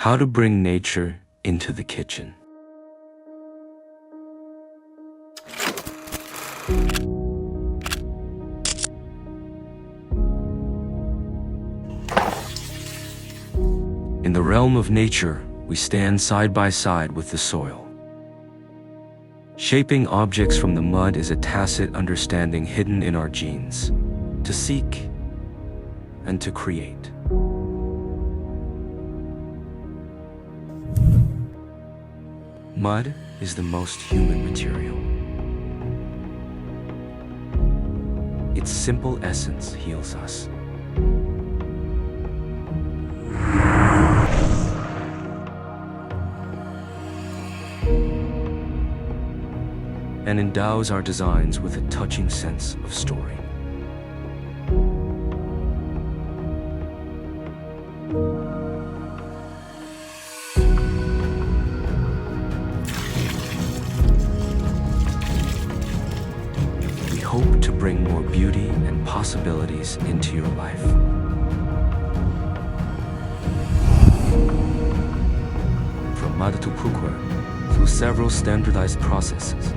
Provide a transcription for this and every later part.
How to bring nature into the kitchen. In the realm of nature, we stand side by side with the soil. Shaping objects from the mud is a tacit understanding hidden in our genes, to seek and to create. Mud is the most human material. Its simple essence heals us. And endows our designs with a touching sense of story. We hope to bring more beauty and possibilities into your life. From mud to cookware, through several standardized processes,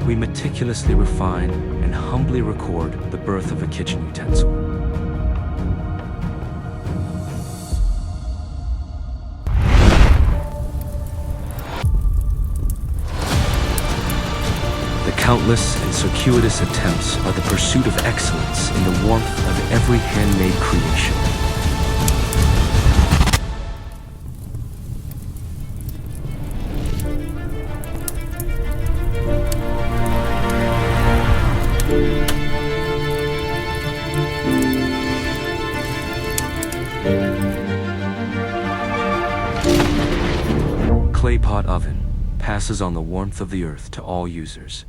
we meticulously refine and humbly record the birth of a kitchen utensil. The countless and circuitous attempts are the pursuit of excellence in the warmth of every handmade creation. Clay pot oven passes on the warmth of the earth to all users.